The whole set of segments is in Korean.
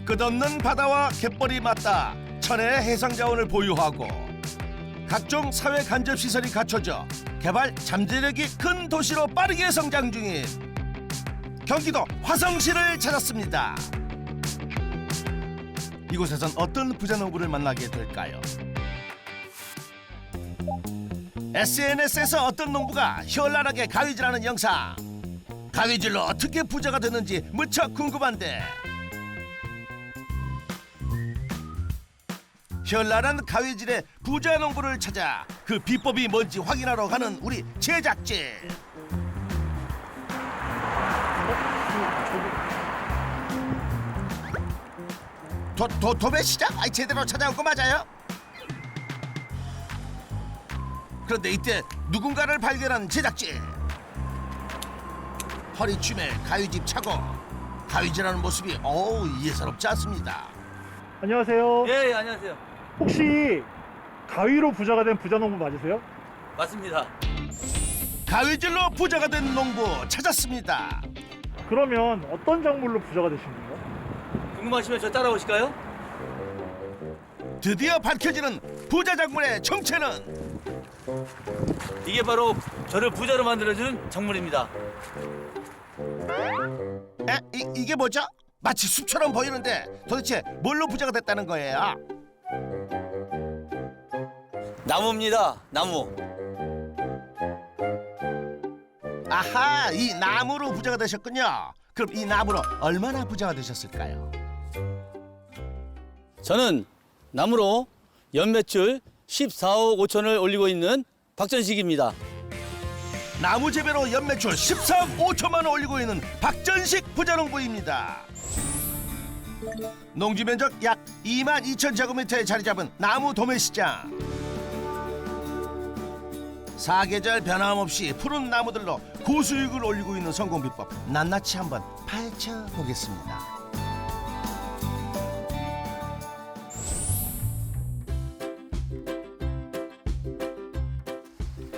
끝없는 바다와 갯벌이 맞닿아 천혜의 해상자원을 보유하고 각종 사회 간접 시설이 갖춰져 개발 잠재력이 큰 도시로 빠르게 성장 중인 경기도 화성시를 찾았습니다. 이곳에선 어떤 부자농부를 만나게 될까요? SNS에서 어떤 농부가 현란하게 가위질하는 영상. 가위질로 어떻게 부자가 됐는지 무척 궁금한데 현란한 가위질의 부자 농부를 찾아 그 비법이 뭔지 확인하러 가는 우리 제작진. 도배 시장? 아이 제대로 찾아온 거 맞아요? 그런데 이때 누군가를 발견한 제작진. 허리춤에 가위집 차고 가위질하는 모습이 예사롭지 않습니다. 안녕하세요. 예, 안녕하세요. 혹시 가위로 부자가 된 부자농부 맞으세요? 맞습니다. 가위질로 부자가 된 농부 찾았습니다. 그러면 어떤 작물로 부자가 되신 거예요? 궁금하시면 저 따라오실까요? 드디어 밝혀지는 부자 작물의 정체는 이게 바로 저를 부자로 만들어준 작물입니다. 이게 뭐죠? 마치 숲처럼 보이는데 도대체 뭘로 부자가 됐다는 거예요? 나무입니다. 나무. 아하, 이 나무로 부자가 되셨군요. 그럼 이 나무로 얼마나 부자가 되셨을까요? 저는 나무로 연매출 14억 5천을 올리고 있는 박전식입니다. 나무 재배로 연매출 14억 5천만 원 올리고 있는 박전식 부자농부입니다. 농지 면적 약 2만 2천 제곱미터에 자리 잡은 나무 도매시장. 사계절 변함없이 푸른 나무들로 고수익을 올리고 있는 성공 비법 낱낱이 한번 파헤쳐 보겠습니다.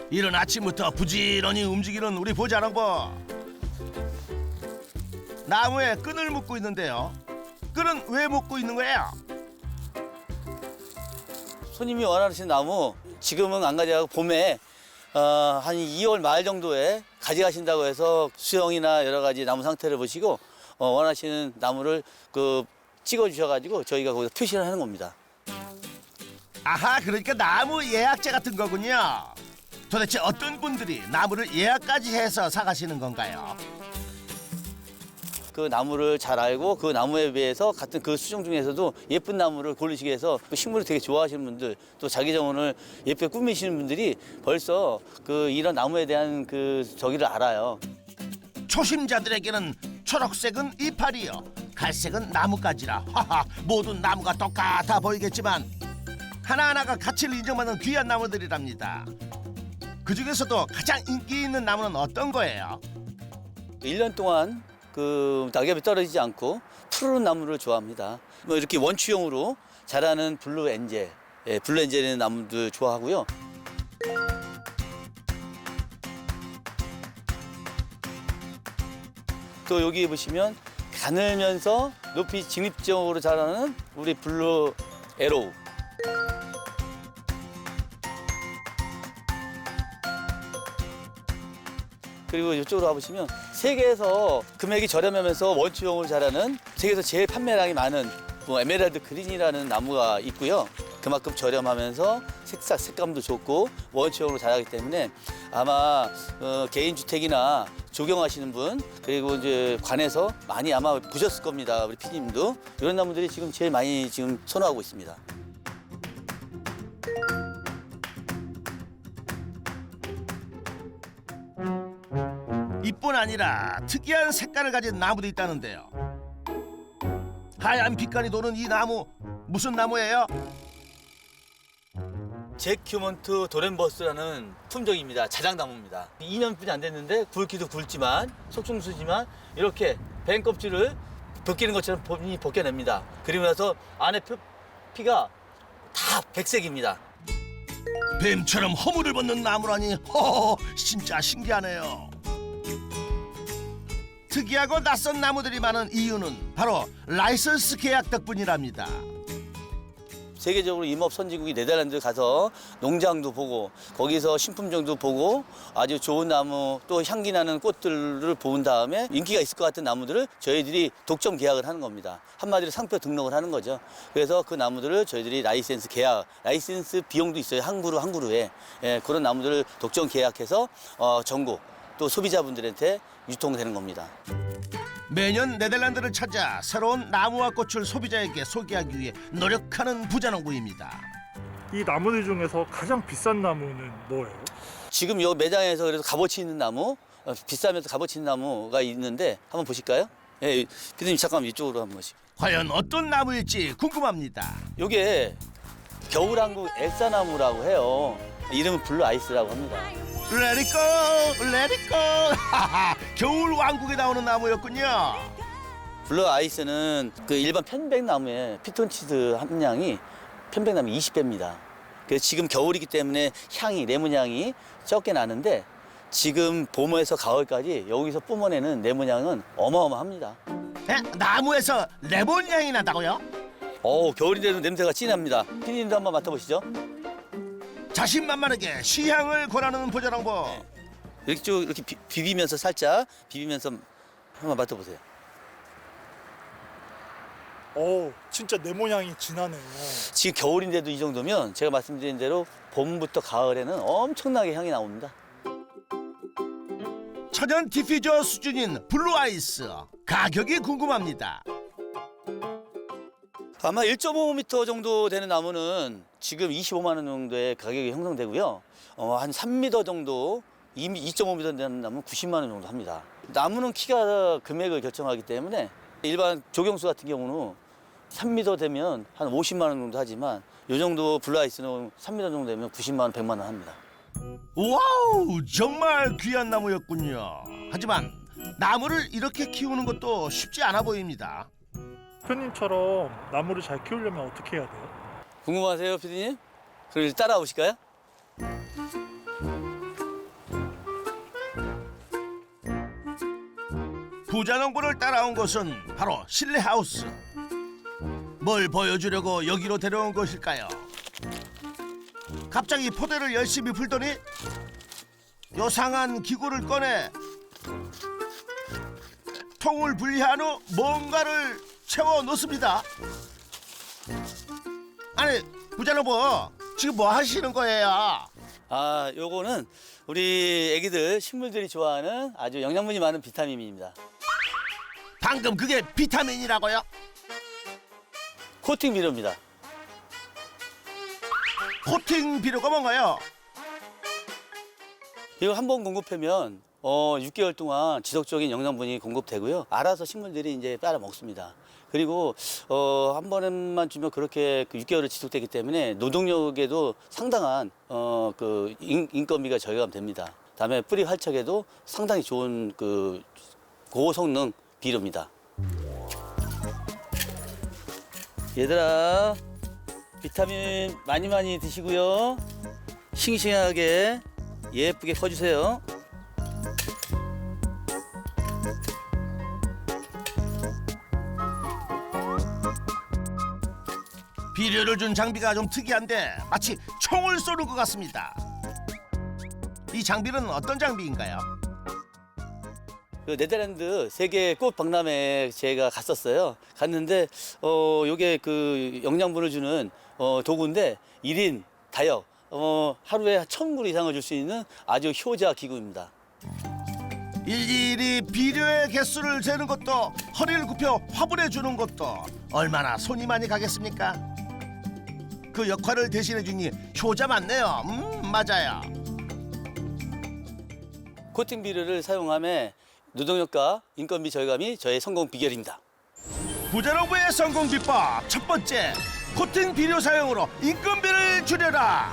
이른 아침부터 부지런히 움직이는 우리 부자농부. 나무에 끈을 묶고 있는데요. 끈은 왜 묶고 있는 거예요? 손님이 원하시는 나무 지금은 안 가져가고 봄에 한 2월 말 정도에 가져가신다고 해서 수영이나 여러 가지 나무 상태를 보시고 원하시는 나무를 찍어 주셔가지고 저희가 거기서 표시를 하는 겁니다. 아하, 그러니까 나무 예약제 같은 거군요. 도대체 어떤 분들이 나무를 예약까지 해서 사가시는 건가요? 그 나무를 잘 알고 그 나무에 비해서 같은 그 수종 중에서도 예쁜 나무를 고르시기 위해서 그 식물을 되게 좋아하시는 분들, 또 자기 정원을 예쁘게 꾸미시는 분들이 벌써 이런 나무에 대한 저기를 알아요. 초심자들에게는 초록색은 이파리요, 갈색은 나뭇가지라 하하, 모든 나무가 똑같아 보이겠지만 하나하나가 가치를 인정받는 귀한 나무들이랍니다. 그 중에서도 가장 인기 있는 나무는 어떤 거예요? 1년 동안 낙엽이 떨어지지 않고 푸른 나무를 좋아합니다. 이렇게 원추형으로 자라는 블루 엔젤, 블루 엔젤이라는 나무들 좋아하고요. 또 여기 보시면 가늘면서 높이 직립적으로 자라는 우리 블루 에로우. 그리고 이쪽으로 와보시면 세계에서 금액이 저렴하면서 원추형으로 자라는 세계에서 제일 판매량이 많은 에메랄드 그린이라는 나무가 있고요. 그만큼 저렴하면서 색감도 좋고 원추형으로 자라기 때문에 아마 개인주택이나 조경하시는 분 그리고 이제 관에서 많이 아마 보셨을 겁니다. 우리 피디님도 이런 나무들이 지금 제일 많이 지금 선호하고 있습니다. 이뿐 아니라 특이한 색깔을 가진 나무도 있다는데요. 하얀 빛깔이 도는 이 나무 무슨 나무예요? 제큐먼트 도렌버스라는 품종입니다. 자작나무입니다. 2년뿐이 안 됐는데 굵기도 굵지만 속충수지만 이렇게 뱀 껍질을 벗기는 것처럼 벗겨냅니다. 그리고 나서 안에 피가 다 백색입니다. 뱀처럼 허물을 벗는 나무라니 허허, 진짜 신기하네요. 특이하고 낯선 나무들이 많은 이유는 바로 라이선스 계약 덕분이랍니다. 세계적으로 임업 선진국이 네덜란드 가서 농장도 보고 거기서 신품종도 보고 아주 좋은 나무 또 향기 나는 꽃들을 본 다음에 인기가 있을 것 같은 나무들을 저희들이 독점 계약을 하는 겁니다. 한마디로 상표 등록을 하는 거죠. 그래서 그 나무들을 저희들이 라이센스 계약, 라이센스 비용도 있어요. 한 그루에. 예, 그런 나무들을 독점 계약해서 전국 또 소비자분들한테 유통되는 겁니다. 매년 네덜란드를 찾아 새로운 나무와 꽃을 소비자에게 소개하기 위해 노력하는 부자농부입니다. 이 나무들 중에서 가장 비싼 나무는 뭐예요? 지금 요 매장에서 그래서 값어치 있는 나무, 비싸면서 값어치 있는 나무가 있는데 한번 보실까요? 예, 교수님 잠깐만 이쪽으로 한 번씩. 과연 어떤 나무일지 궁금합니다. 요게 겨울왕국 엘사나무라고 해요. 이름은 블루 아이스라고 합니다. Let it go, let it go. 겨울 왕국에 나오는 나무였군요. 블루 아이스는 그 일반 편백나무의 피톤치드 함량이 편백나무 20배입니다. 그래서 지금 겨울이기 때문에 향이, 레몬 향이 적게 나는데 지금 봄에서 가을까지 여기서 뿜어내는 레몬 향은 어마어마합니다. 에? 나무에서 레몬 향이 난다고요? 겨울인데도 냄새가 진합니다. 피디님도 한번 맡아보시죠. 자신만만하게 시향을 권하는 부자농부. 이렇게 쭉 이렇게 비비면서 살짝 비비면서 한번 맡아보세요. 진짜 레몬 향이 진하네요. 지금 겨울인데도 이 정도면 제가 말씀드린 대로 봄부터 가을에는 엄청나게 향이 나옵니다. 천연 디퓨저 수준인 블루 아이스 가격이 궁금합니다. 아마 1.5m 정도 되는 나무는 지금 25만 원 정도의 가격이 형성되고요. 한 3m 정도, 2.5m 되는 나무는 90만 원 정도 합니다. 나무는 키가 금액을 결정하기 때문에 일반 조경수 같은 경우는 3m 되면 한 50만 원 정도 하지만 이 정도 블루아이스는 3m 정도 되면 90만 원, 100만 원 합니다. 와우, 정말 귀한 나무였군요. 하지만 나무를 이렇게 키우는 것도 쉽지 않아 보입니다. 대표님처럼 나무를 잘 키우려면 어떻게 해야 돼요? 궁금하세요, 피디님? 그럼 따라오실까요? 부자농부를 따라온 곳은 바로 실내 하우스. 뭘 보여주려고 여기로 데려온 것일까요? 갑자기 포대를 열심히 풀더니 요상한 기구를 꺼내 통을 분리한 후 뭔가를 채워 넣습니다. 아니, 부자농부 지금 뭐 하시는 거예요? 요거는 우리 애기들, 식물들이 좋아하는 아주 영양분이 많은 비타민입니다. 방금 그게 비타민이라고요? 코팅 비료입니다. 코팅 비료가 뭔가요? 이거 한 번 공급하면 6개월 동안 지속적인 영양분이 공급되고요. 알아서 식물들이 이제 빨아 먹습니다. 그리고 한 번만 주면 그렇게 6개월을 지속되기 때문에 노동력에도 상당한 그 인건비가 절감됩니다. 다음에 뿌리 활착에도 상당히 좋은 그 고성능 비료입니다. 얘들아, 비타민 많이 드시고요. 싱싱하게 예쁘게 커주세요. 비료를 준 장비가 좀 특이한데 마치 총을 쏘는 것 같습니다. 이 장비는 어떤 장비인가요? 그 네덜란드 세계 꽃 박람회에 제가 갔었어요. 갔는데 요게 그 영양분을 주는 도구인데 1인 다역 하루에 1000그루 이상을 줄 수 있는 아주 효자 기구입니다. 일일이 비료의 개수를 재는 것도 허리를 굽혀 화분해 주는 것도 얼마나 손이 많이 가겠습니까? 그 역할을 대신해 주니 효자 맞네요. 맞아요. 코팅 비료를 사용함에 노동력과 인건비 절감이 저의 성공 비결입니다. 부자농부의 성공 비법 첫 번째, 코팅 비료 사용으로 인건비를 줄여라.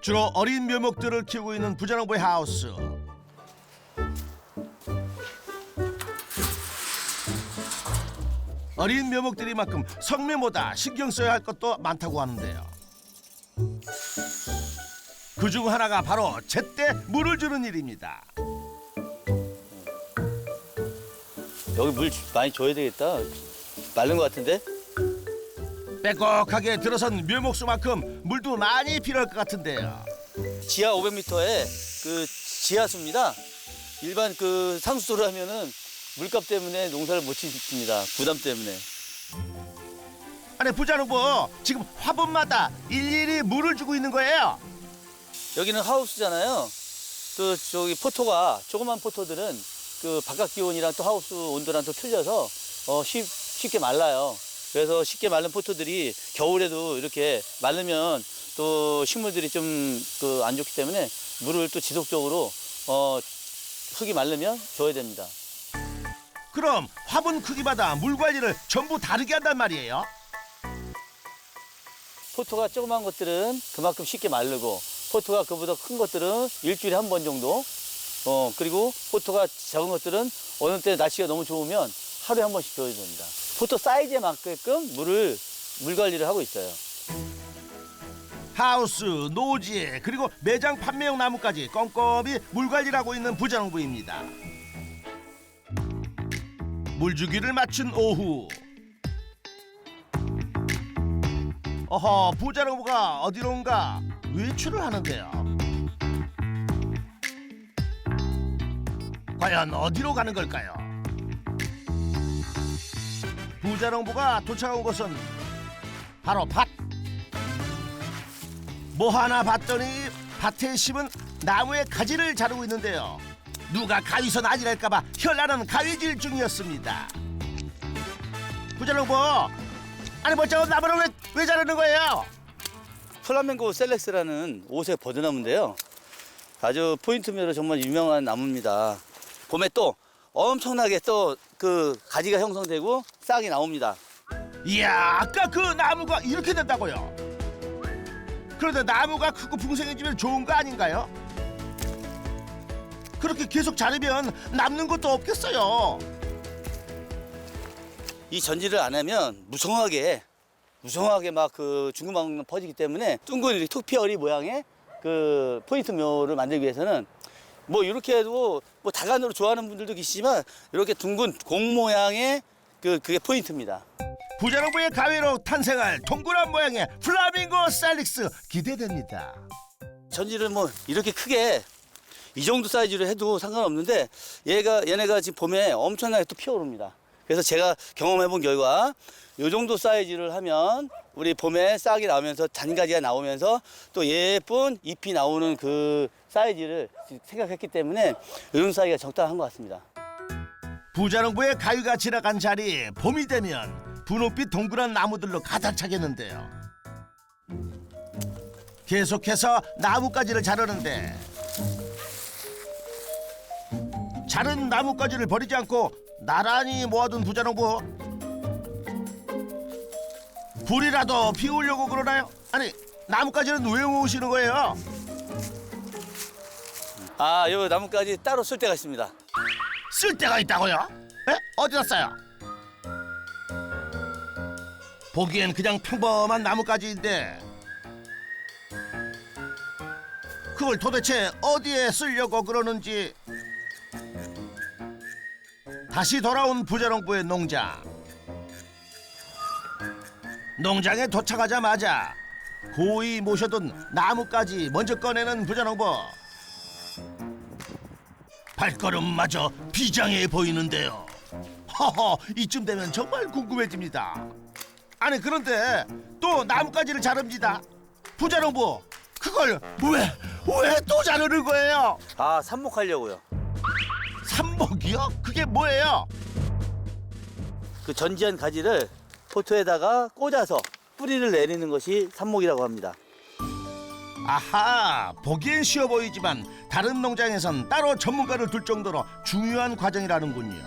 주로 어린 묘목들을 키우고 있는 부자농부의 하우스. 어린 묘목들이만큼 성묘보다 신경 써야 할 것도 많다고 하는데요. 그중 하나가 바로 제때 물을 주는 일입니다. 여기 물 많이 줘야 되겠다. 마른 것 같은데? 빼곡하게 들어선 묘목수만큼 물도 많이 필요할 것 같은데요. 지하 500m에 그 지하수입니다. 일반 그 상수도를 하면은 물값 때문에 농사를 못 짓습니다. 부담 때문에. 아니 부자농부 지금 화분마다 일일이 물을 주고 있는 거예요. 여기는 하우스잖아요. 또 저기 포토가 조그만 포토들은 그 바깥 기온이랑 또 하우스 온도랑 또 틀려서 쉽게 말라요. 그래서 쉽게 마른 포토들이 겨울에도 이렇게 마르면 또 식물들이 좀 그 안 좋기 때문에 물을 또 지속적으로 흙이 마르면 줘야 됩니다. 그럼 화분 크기마다 물 관리를 전부 다르게 한단 말이에요. 포토가 조그만 것들은 그만큼 쉽게 마르고 포토가 그보다 큰 것들은 일주일에 한 번 정도 그리고 포토가 작은 것들은 어느 때 날씨가 너무 좋으면 하루에 한 번씩 줘야 됩니다. 포토 사이즈에 맞게끔 물 관리를 하고 있어요. 하우스, 노지 그리고 매장 판매용 나무까지 꼼꼼히 물 관리를 하고 있는 부자농부입니다. 물주기를 마친 오후. 어허, 부자농부가 어디론가 외출을 하는데요. 과연 어디로 가는 걸까요? 부자농부가 도착한 곳은 바로 밭. 뭐 하나 봤더니 밭에 심은 나무의 가지를 자르고 있는데요. 누가 가위선 아니랄까봐 현란한 가위질 중이었습니다. 부자농부, 아니 멀쩡한 나무를 왜 자르는 거예요? 플라멩고 셀렉스라는 오색 버드나무인데요. 아주 포인트묘로 정말 유명한 나무입니다. 봄에 또 엄청나게 또 그 가지가 형성되고 싹이 나옵니다. 이야, 아까 그 나무가 이렇게 된다고요? 그런데 나무가 크고 풍성해지면 좋은 거 아닌가요? 그렇게 계속 자르면 남는 것도 없겠어요. 이 전지를 안 하면 무성하게 막 그 중구망 퍼지기 때문에 둥근 이렇게 토피어리 모양의 그 포인트 묘를 만들기 위해서는 뭐 이렇게 해도 뭐 다간으로 좋아하는 분들도 계시지만 이렇게 둥근 공 모양의 그게 포인트입니다. 부자농부의 가위로 탄생할 동그란 모양의 플라밍고 셀릭스 기대됩니다. 전지를 뭐 이렇게 크게 이 정도 사이즈로 해도 상관없는데 얘네가 지금 봄에 엄청나게 또 피어오릅니다. 그래서 제가 경험해 본 결과 이 정도 사이즈를 하면 우리 봄에 싹이 나오면서 잔가지가 나오면서 또 예쁜 잎이 나오는 그 사이즈를 생각했기 때문에 이런 사이즈가 적당한 것 같습니다. 부자농부의 가위가 지나간 자리 봄이 되면 분홍빛 동그란 나무들로 가득 차겠는데요. 계속해서 나뭇가지를 자르는데 자른 나뭇가지를 버리지 않고 나란히 모아둔 부자농부. 불이라도 피우려고 그러나요? 아니, 나뭇가지는 왜 모으시는 거예요? 아, 요 나뭇가지 따로 쓸 데가 있습니다. 쓸 데가 있다고요? 에? 어디다 써요? 보기엔 그냥 평범한 나뭇가지인데 그걸 도대체 어디에 쓰려고 그러는지. 다시 돌아온 부자농부의 농장. 농장에 도착하자마자 고이 모셔둔 나뭇가지 먼저 꺼내는 부자농부. 발걸음마저 비장해 보이는데요. 허허, 이쯤 되면 정말 궁금해집니다. 아니 그런데 또 나뭇가지를 자릅니다. 부자농부, 그걸 왜 또 자르는 거예요? 아, 삽목하려고요. 삽목이요? 그게 뭐예요? 그 전지한 가지를 포토에다가 꽂아서 뿌리를 내리는 것이 삽목이라고 합니다. 아하, 보기엔 쉬워 보이지만 다른 농장에선 따로 전문가를 둘 정도로 중요한 과정이라는군요.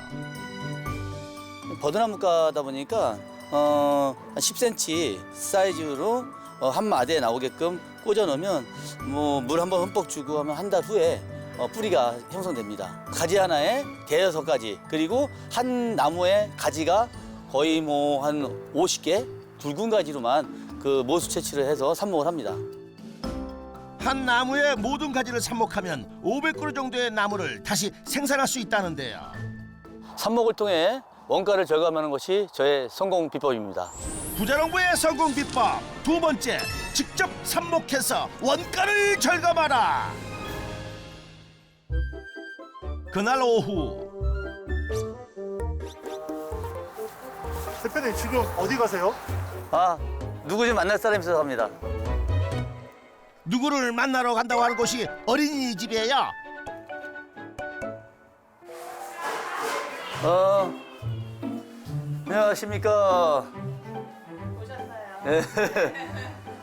버드나무가다 보니까 한 10cm 사이즈로 한 마디에 나오게끔 꽂아 놓으면 뭐 물 한번 흠뻑 주고 하면 한 달 후에 뿌리가 형성됩니다. 가지 하나에 대여섯 가지, 그리고 한 나무의 가지가 거의 뭐 한 50개 굵은 가지로만 그 모수 채취를 해서 삽목을 합니다. 한 나무의 모든 가지를 삽목하면 500그루 정도의 나무를 다시 생산할 수 있다는데요. 삽목을 통해 원가를 절감하는 것이 저의 성공 비법입니다. 부자농부의 성공 비법 두 번째, 직접 삽목해서 원가를 절감하라. 그날 오후 대표님 지금 어디 가세요? 아, 누구 좀 만날 사람이 있어서 갑니다. 누구를 만나러 간다고 하는 곳이 어린이집이에요. 안녕하십니까. 오셨어요. 예.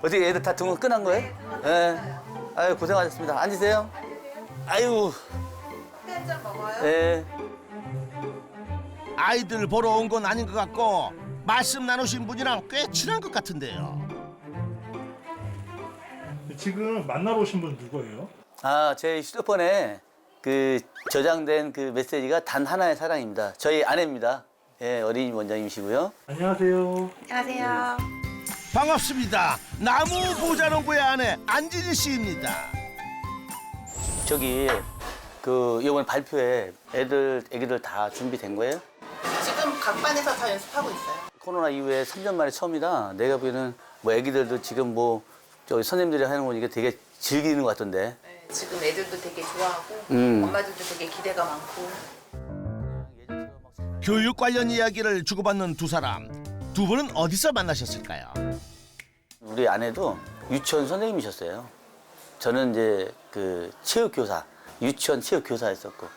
어떻게 애들 다 등원 끝난 거예요? 예. 아유, 고생하셨습니다. 앉으세요. 아유, 한잔 먹어요? 예. 아이들 보러 온 건 아닌 것 같고 말씀 나누신 분이랑 꽤 친한 것 같은데요. 지금 만나러 오신 분 누구예요? 아, 제 휴대폰에 그 저장된 그 메시지가 단 하나의 사랑입니다. 저희 아내입니다. 예, 어린이 원장님이시고요. 안녕하세요. 안녕하세요. 반갑습니다. 나무 부자농부의 아내 안진희 씨입니다. 저기 그 이번 발표회 애기들 다 준비된 거예요? 지금 각 반에서 다 연습하고 있어요. 코로나 이후에 3년 만에 처음이라 내가 보기에는 뭐 애기들도 지금 뭐 저기 선생님들이 하는 거니까 되게 즐기는 것 같던데. 네, 지금 애들도 되게 좋아하고 엄마들도 되게 기대가 많고. 교육 관련 이야기를 주고받는 두 사람. 두 분은 어디서 만나셨을까요? 우리 아내도 유치원 선생님이셨어요. 저는 이제 그 체육교사, 유치원 체육교사였었고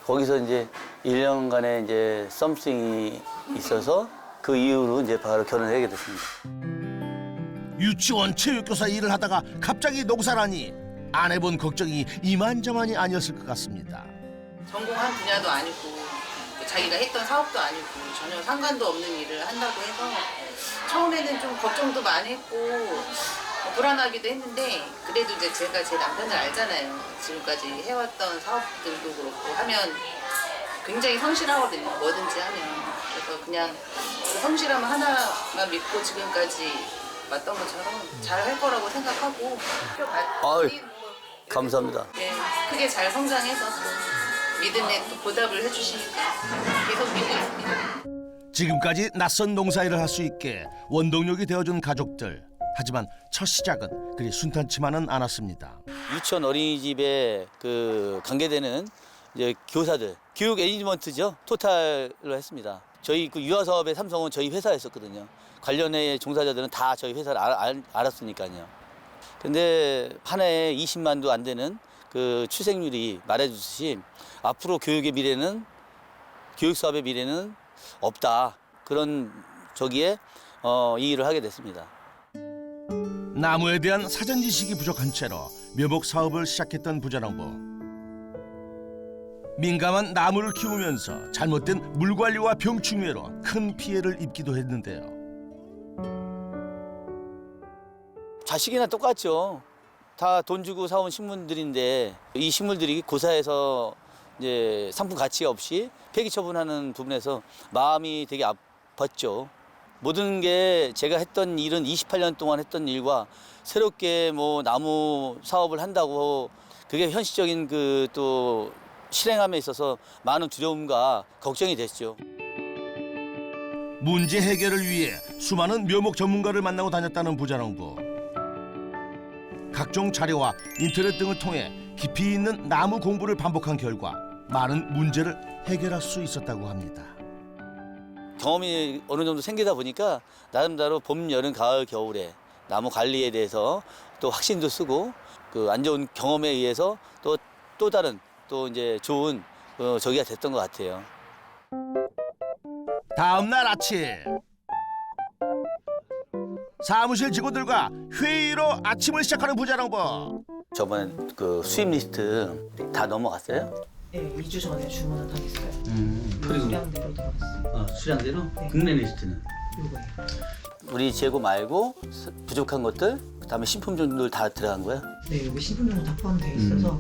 거기서 이제 1년간의 이제 썸씽이 있어서 그 이후로 이제 바로 결혼을 하게 됐습니다. 유치원 체육교사 일을 하다가 갑자기 농사라니 아내분 걱정이 이만저만이 아니었을 것 같습니다. 전공한 분야도 아니고 또 자기가 했던 사업도 아니고 전혀 상관도 없는 일을 한다고 해서 처음에는 좀 걱정도 많이 했고 불안하기도 했는데 그래도 이제 제가 제 남편을 알잖아요. 지금까지 해왔던 사업들도 그렇고 하면 굉장히 성실하거든요. 뭐든지 하면. 그래서 그냥 그 성실함 하나만 믿고 지금까지 왔던 것처럼 잘 할 거라고 생각하고 학교 아유, 갔더니 감사합니다. 네, 크게 잘 성장해서 또 믿음에 또 보답을 해주시니까 계속 믿고 있습니다. 지금까지 낯선 농사일을 할 수 있게 원동력이 되어준 가족들. 하지만 첫 시작은 그리 순탄치만은 않았습니다. 유치원 어린이집에 그 관계되는 이제 교사들 교육 애니지먼트죠. 토탈로 했습니다. 저희 그 유아 사업의 삼성은 저희 회사였었거든요. 관련의 종사자들은 다 저희 회사를 알았으니까요. 근데 한 해에 20만도 안 되는 그 출생률이 말해주듯이 앞으로 교육의 미래는 교육 사업의 미래는 없다. 그런 저기에 이 일을 하게 됐습니다. 나무에 대한 사전 지식이 부족한 채로 묘목 사업을 시작했던 부자농부. 민감한 나무를 키우면서 잘못된 물 관리와 병충해로 큰 피해를 입기도 했는데요. 자식이나 똑같죠. 다 돈 주고 사온 식물들인데 이 식물들이 고사해서 이제 상품 가치가 없이 폐기 처분하는 부분에서 마음이 되게 아팠죠. 모든 게 제가 했던 일은 28년 동안 했던 일과 새롭게 뭐 나무 사업을 한다고 그게 현실적인 그 또 실행함에 있어서 많은 두려움과 걱정이 됐죠. 문제 해결을 위해 수많은 묘목 전문가를 만나고 다녔다는 부자농부. 각종 자료와 인터넷 등을 통해 깊이 있는 나무 공부를 반복한 결과 많은 문제를 해결할 수 있었다고 합니다. 경험이 어느 정도 생기다 보니까 나름대로 봄, 여름, 가을, 겨울에 나무 관리에 대해서 또 확신도 쓰고 그 안 좋은 경험에 의해서 또 다른 또 이제 좋은 저기가 됐던 것 같아요. 다음 날 아침 사무실 직원들과 회의로 아침을 시작하는 부자농부. 저번에 그 수입 리스트 다 넘어갔어요? 네, 2주 전에 주문을 다 했어요. 그리고 수량대로 들어갔어요. 수량대로 국내 리스트는 요거예요. 우리 재고 말고 부족한 것들 그다음에 신품종들 다 들어간 거야? 네, 여기 신분증도 다 포함되어 있어서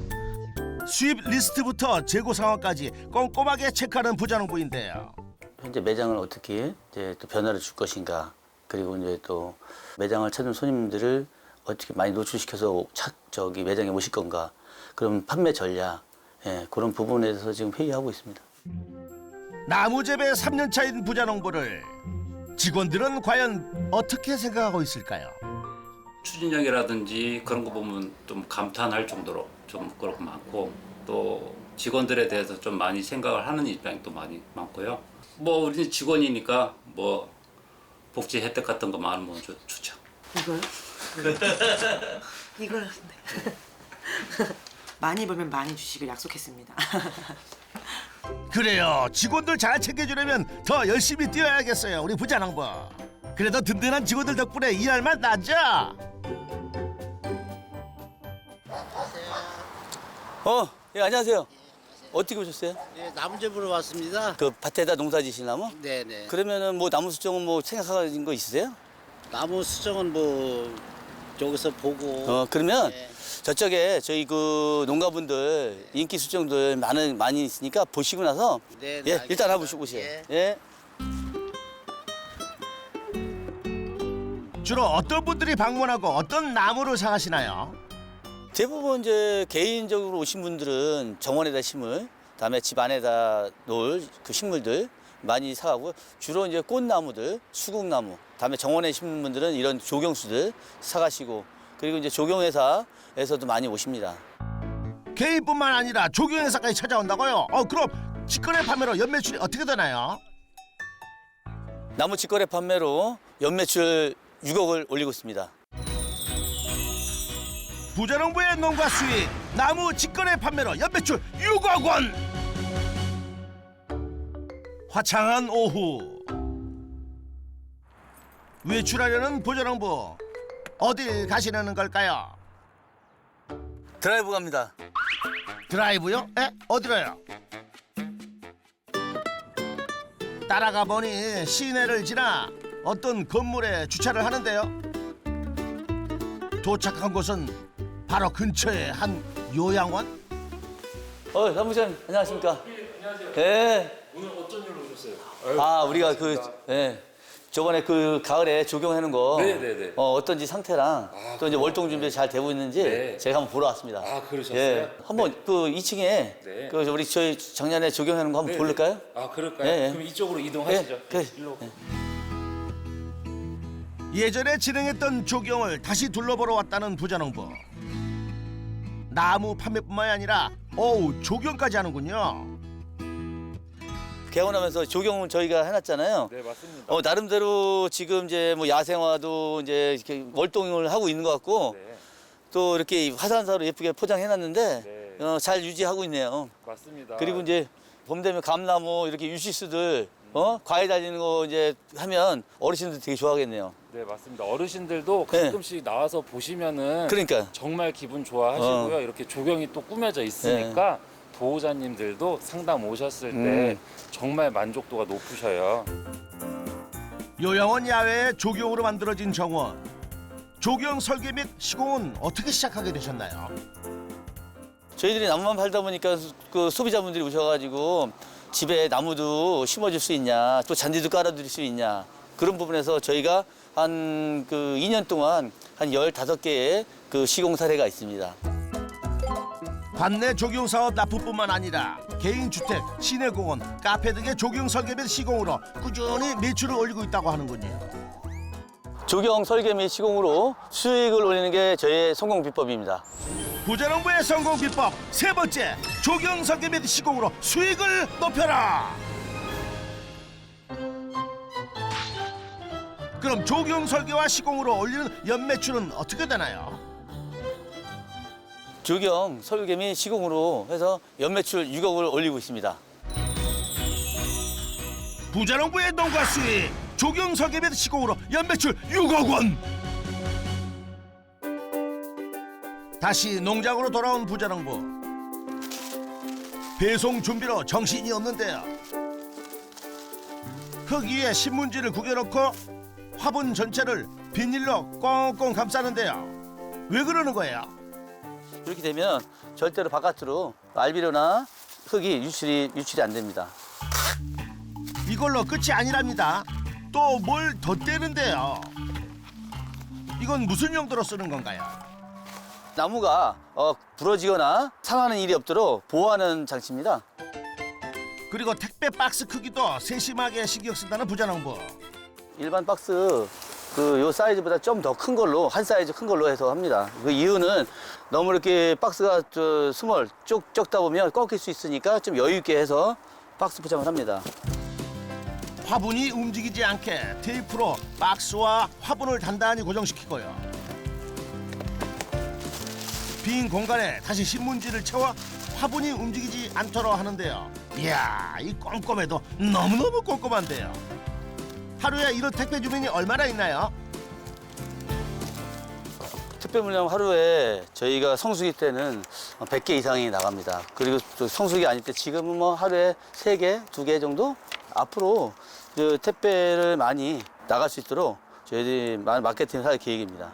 수입 리스트부터 재고 상황까지 꼼꼼하게 체크하는 부자농부인데요. 현재 매장을 어떻게 이제 또 변화를 줄 것인가 그리고 이제 또 매장을 찾는 손님들을 어떻게 많이 노출시켜서 저기 매장에 모실 건가 그런 판매 전략 그런 부분에 대해서 지금 회의하고 있습니다. 나무 재배 3년 차인 부자농부를 직원들은 과연 어떻게 생각하고 있을까요? 추진력이라든지 그런 거 보면 좀 감탄할 정도로 좀 그렇고 많고, 또 직원들에 대해서 좀 많이 생각을 하는 입장이 또 많이 많고요. 뭐 우리는 직원이니까 뭐 복지 혜택 같은 거 많으면 좋죠. 이거요? 이걸 네. 많이 벌면 많이 주시길 약속했습니다. 그래요. 직원들 잘 챙겨주려면 더 열심히 뛰어야겠어요. 우리 부자농부. 그래도 든든한 직원들 덕분에 일할 맛 나죠? 예, 안녕하세요. 어떻게 오셨어요? 네, 나무집으로 왔습니다. 그 밭에다 농사 지실 나무? 네네. 그러면은 뭐 나무 수정은 뭐 생각하신 거 있으세요? 나무 수정은 뭐 여기서 보고. 그러면 네. 저쪽에 저희 그 농가분들 인기 수정들 많이 있으니까 보시고 나서 네, 예, 알겠습니다. 일단 한번 보세요. 예. 예. 주로 어떤 분들이 방문하고 어떤 나무를 사가시나요? 대부분 이제 개인적으로 오신 분들은 정원에다 심을, 그다음에 집 안에다 놓을 그 식물들 많이 사가고, 주로 이제 꽃나무들, 수국나무, 그다음에 정원에 심는 분들은 이런 조경수들 사가시고, 그리고 이제 조경회사에서도 많이 오십니다. 개인뿐만 아니라 조경회사까지 찾아온다고요? 그럼 직거래 판매로 연매출이 어떻게 되나요? 나무 직거래 판매로 연매출 6억을 올리고 있습니다. 부자농부의 농가 수익, 나무 직거래 판매로 연매출 6억 원! 화창한 오후, 외출하려는 부자농부, 어딜 가시려는 걸까요? 드라이브 갑니다. 드라이브요? 어디로요? 따라가 보니 시내를 지나 어떤 건물에 주차를 하는데요. 도착한 곳은 바로 근처의 한 요양원? 사무장님 안녕하십니까? 안녕하세요. 네. 오늘 어쩐 일로 오셨어요? 우리가 저번에 그 가을에 조경하는 거 네네네. 어떤지 상태랑 또 이제 월동 준비 잘 되고 있는지 네. 제가 한번 보러 왔습니다. 그러셨어요? 예. 한번 그 2층에 네. 그 우리 저희 작년에 조경하는 거 한번 볼까요? 그럴까요? 네. 그럼 이쪽으로 이동하시죠. 네, 그래. 일로. 예전에 진행했던 조경을 다시 둘러보러 왔다는 부자농부. 나무 판매뿐만이 아니라 조경까지 하는군요. 개원하면서 조경을 저희가 해놨잖아요. 네, 맞습니다. 나름대로 지금 이제 뭐 야생화도 이제 이렇게 월동을 하고 있는 것 같고, 네, 또 이렇게 화산사로 예쁘게 포장해놨는데 네. 잘 유지하고 있네요. 맞습니다. 그리고 이제 봄 되면 감나무 이렇게 유시수들 과일 달리는 거 이제 하면 어르신들 되게 좋아하겠네요. 네, 맞습니다. 어르신들도 네. 가끔씩 나와서 보시면은 그러니까 정말 기분 좋아하시고요. 이렇게 조경이 또 꾸며져 있으니까 보호자님들도 상담 오셨을 때 정말 만족도가 높으셔요. 요양원 야외에 조경으로 만들어진 정원. 조경 설계 및 시공은 어떻게 시작하게 되셨나요? 저희들이 나무만 팔다 보니까 그 소비자분들이 오셔가지고 집에 나무도 심어줄 수 있냐, 또 잔디도 깔아드릴 수 있냐, 그런 부분에서 저희가 한 그 2년 동안 한 15개의 그 시공 사례가 있습니다. 관내 조경 사업 납품뿐만 아니라 개인 주택, 시내 공원, 카페 등의 조경 설계 및 시공으로 꾸준히 매출을 올리고 있다고 하는군요. 조경 설계 및 시공으로 수익을 올리는 게 저희의 성공 비법입니다. 부자농부의 성공 비법 세 번째, 조경 설계 및 시공으로 수익을 높여라. 그럼 조경 설계와 시공으로 올리는 연매출은 어떻게 되나요? 조경 설계 및 시공으로 해서 연매출 6억을 올리고 있습니다. 부자농부의 농가 수익, 조경 설계 및 시공으로 연매출 6억 원. 다시 농장으로 돌아온 부자농부. 배송 준비로 정신이 없는데요. 흙 위에 신문지를 구겨놓고 화분 전체를 비닐로 꽁꽁 감싸는데요. 왜 그러는 거예요? 이렇게 되면 절대로 바깥으로 알비로나 흙이 유출이 안 됩니다. 이걸로 끝이 아니랍니다. 또 뭘 덧대는데요. 이건 무슨 용도로 쓰는 건가요? 나무가 부러지거나 상하는 일이 없도록 보호하는 장치입니다. 그리고 택배 박스 크기도 세심하게 신경 쓴다는 부자농부. 일반 박스 요 사이즈보다 좀 더 큰 걸로 한 사이즈 큰 걸로 해서 합니다. 그 이유는 너무 이렇게 박스가 스몰 쭉 적다 보면 꺾일 수 있으니까 좀 여유 있게 해서 박스 포장을 합니다. 화분이 움직이지 않게 테이프로 박스와 화분을 단단히 고정시키고요. 빈 공간에 다시 신문지를 채워 화분이 움직이지 않도록 하는데요. 이야, 이 꼼꼼해도 너무너무 꼼꼼한데요. 하루에 이런 택배 주문이 얼마나 있나요? 특별 물량 하루에 저희가 성수기 때는 100개 이상이 나갑니다. 그리고 또 성수기 아닐 때 지금은 뭐 하루에 3개, 2개 정도? 앞으로 그 택배를 많이 나갈 수 있도록 저희들이 마케팅을 할 계획입니다.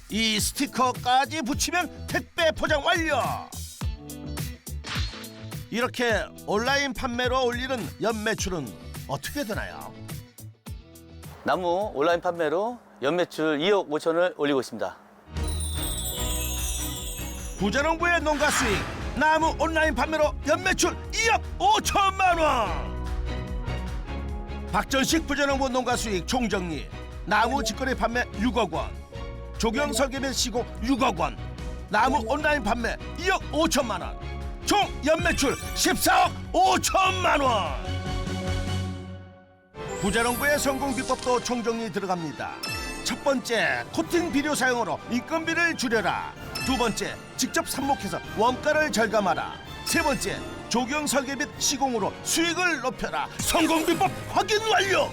이 스티커까지 붙이면 택배 포장 완료! 이렇게 온라인 판매로 올리는 연매출은 어떻게 되나요? 나무 온라인 판매로 연매출 2억 5천을 올리고 있습니다. 부자농부의 농가 수익, 나무 온라인 판매로 연매출 2억 5천만 원! 박전식 부자농부 농가 수익 총정리, 나무 직거래 판매 6억 원, 조경 설계 및 시공 6억 원, 나무 온라인 판매 2억 5천만 원, 총 연매출 14억 5천만 원! 부자농부의 성공 비법도 총정리 들어갑니다. 첫 번째, 코팅 비료 사용으로 인건비를 줄여라. 두 번째, 직접 삽목해서 원가를 절감하라. 세 번째, 조경 설계 및 시공으로 수익을 높여라. 성공 비법 확인 완료!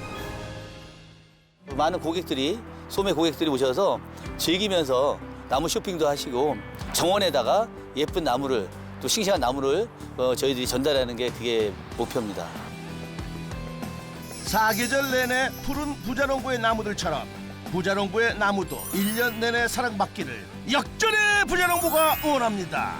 많은 고객들이 소매 고객들이 오셔서 즐기면서 나무 쇼핑도 하시고 정원에다가 예쁜 나무를 또 싱싱한 나무를 저희들이 전달하는 게 그게 목표입니다. 사계절 내내 푸른 부자농부의 나무들처럼 부자농부의 나무도 1년 내내 사랑받기를 역전의 부자농부가 응원합니다.